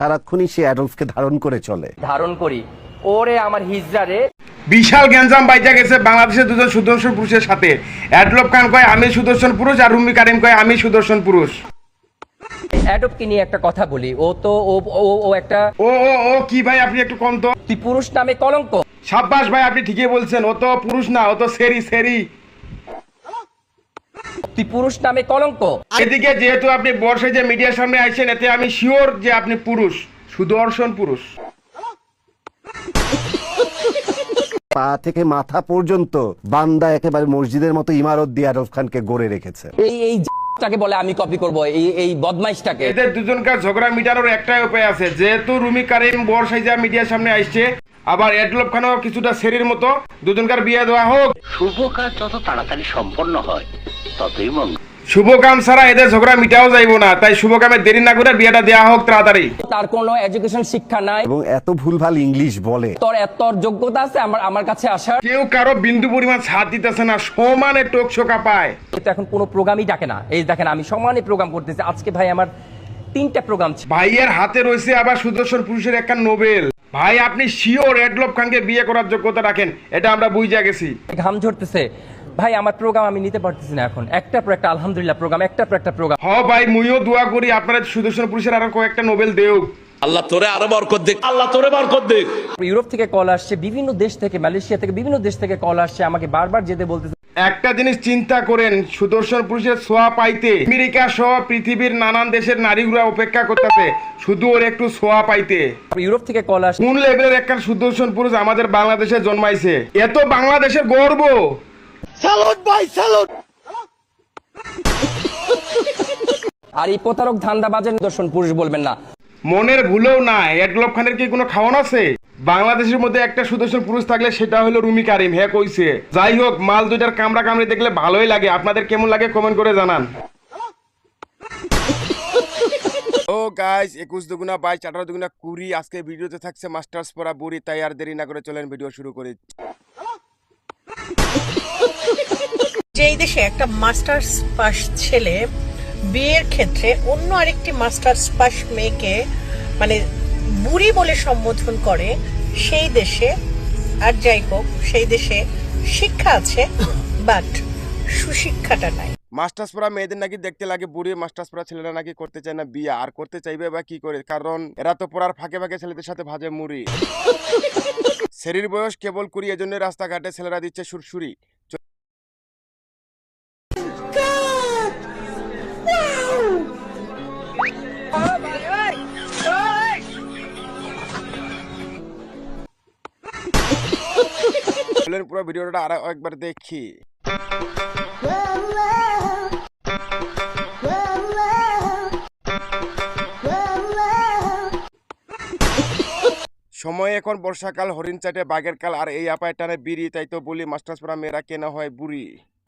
সারাক্ষণই সে অ্যাডলফকে ধারণ করে চলে। ধারণ করি ওরে আমার হিজড়ারে। বিশাল গ্যাঞ্জাম বাইজা গেছে বাংলাদেশের দুজন সুদর্শন পুরুষের সাথে। অ্যাডলফ খান কয় আমি সুদর্শন পুরুষ আর রুমি কারিম কয় আমি সুদর্শন পুরুষ। অ্যাডপকে নিয়ে একটা কথা বলি, ও তো ও ও ও একটা ও কি ভাই আপনি একটু কম তো। তুই পুরুষ নামে কলঙ্ক। সাব্বাস ভাই আপনি ঠিকই বলছেন, ও তো পুরুষ না, ও তো সেরি। তুই পুরুষ নামে কলঙ্ক। এদিকে যেহেতু আপনি বর্ষায় যে মিডিয়ার সামনে আইছেন, এতে আমি শিওর যে আপনি পুরুষ, সুদর্শন পুরুষ। পা থেকে মাথা পর্যন্ত বান্দা একেবারে মসজিদের মতো ইমারত দিয়ে অ্যাডলফ খানকে গড়ে রেখেছে। এই টাকে বলে আমি কপি করব, এই বদমাইশটাকে। এদের দুজনকার ঝগড়া মিটানোর একটাই উপায় আছে, যেহেতু রুমি কারিম বর্ষায় যে মিডিয়ার সামনে আসছে, আবার অ্যাডলফ খানও কিছুটা সেরির মতো, দুজনকার বিয়ে দেওয়া হোক। শুভ কাজ যত তাড়াতাড়ি সম্পন্ন হয় ততই মঙ্গল। শুভ কাম ছাড়া এদের ঝগড়া মিটাও যাইব না, তাই শুভ কামে দেরি না করে বিয়েটা দেওয়া হোক তাড়াতাড়ি। তার কোনো এডুকেশন শিক্ষা নাই এবং এত ভুলভাল ইংলিশ বলে। তোর যোগ্যতা আছে আমার কাছে আসার? কেউ কারো বিন্দু পরিমাণ ছাড় দিতেছে না, সমানে টোক শোকা পায়। তো এখন কোনো প্রোগ্রামই ডাকে না। এই দেখেন আমি সমানে প্রোগ্রাম করতেছি, আজকে ভাই আমার 3টা প্রোগ্রাম ছিল। ভাইয়ের হাতে রয়েছে আবার সুদর্শন পুরুষের একটা নোবেল। ভাই আপনি শিওর অ্যাডলফ খানকে বিয়ে করার যোগ্যতা রাখেন, এটা আমরা বুঝে গেছি। ঘাম ঝরতেছে ভাই, আমার প্রোগ্রাম আমি নিতে পারতেছি না এখন, একটা পর একটা আলহামদুলিল্লাহ প্রোগ্রাম, একটা পর একটা প্রোগ্রাম। ভাই মুইও দোয়া করি আপনারা সুদর্শন পুরুষের আরো কয়েকটা নোবেল দেও। আল্লাহ তোরে আরো বরকত দিক, আল্লাহ তোরে বরকত দিক। ইউরোপ থেকে কল আসছে, বিভিন্ন দেশ থেকে, মালয়েশিয়া থেকে, বিভিন্ন দেশ থেকে কল আসছে, আমাকে বারবার যেতে বলতেছে। একটা জিনিস চিন্তা করেন, সুদর্শন পুরুষের ছোঁয়া পাইতে আমেরিকা সহ পৃথিবীর নানান দেশের নারীগুলা অপেক্ষা করতেছে শুধু ওর একটু ছোঁয়া পাইতে। ইউরোপ থেকে কল আসছে। কোন লেভেলের একটা সুদর্শন পুরুষ আমাদের বাংলাদেশে জন্মাইছে, এত বাংলাদেশের গর্ব। স্যালুট ভাই স্যালুট। আর এই প্রতারক ধান্দাবাজের দর্শন পুরুষ বলবেন না। মনের ভুলেও না, অ্যাডলফ খানের কি কোনো খাওয়ান আছে? বাংলাদেশের মধ্যে একটা সুদর্শন পুরুষ থাকলে সেটা হলো রুমি কারিম, হ্যাঁ কইছে। যাই হোক, মাল দুইটার কামড়া কামড়ি দেখলে ভালোই লাগে। আপনাদের কেমন লাগে কমেন্ট করে জানান। ও গাইস, 21 দুগুণা 22 18 দুগুণা 20 আজকে ভিডিওতে থাকছে মাস্টার্স পড়া বুড়ি, তাই আর দেরি না করে চলেন ভিডিও শুরু করি। যেই দেশে একটা মাস্টার্স পাস ছেলে বিয়ের ক্ষেত্রে অন্য আরেকটি মাস্টার্স পাস মেয়েকে মানে বুড়ি বলে সম্বোধন করে, সেই দেশে, আর যাই হোক সেই দেশে শিক্ষা আছে বাট সুশিক্ষাটা নাই। মাস্টার্স পড়া মেয়েদের নাকি দেখতে লাগে বুড়ি, মাস্টার্স পড়া ছেলেরা নাকি করতে চায় না বিয়ে। আর করতে চাইবে বা কি করে, কারণ এরা তো পড়ার ফাঁকে ফাঁকে ছেলেদের সাথে ভাজে মুড়ি। শরীর বয়স কেবল 20, এজন্য রাস্তাঘাটে ছেলেরা দিচ্ছে সুরসুরি। পুরো ভিডিওটা আর একবার দেখি। সময় এখন বর্ষাকাল, হরিণ চাটে বাঘের কাল, আর এই আপায় টানে বিড়ি। তাই তো বলি মাস্টার্স পড়া মেয়েরা কেনা হয় বুড়ি।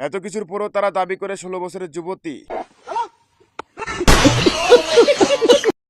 এত কিছুর পরও তারা দাবি করে 16 বছরের যুবতী।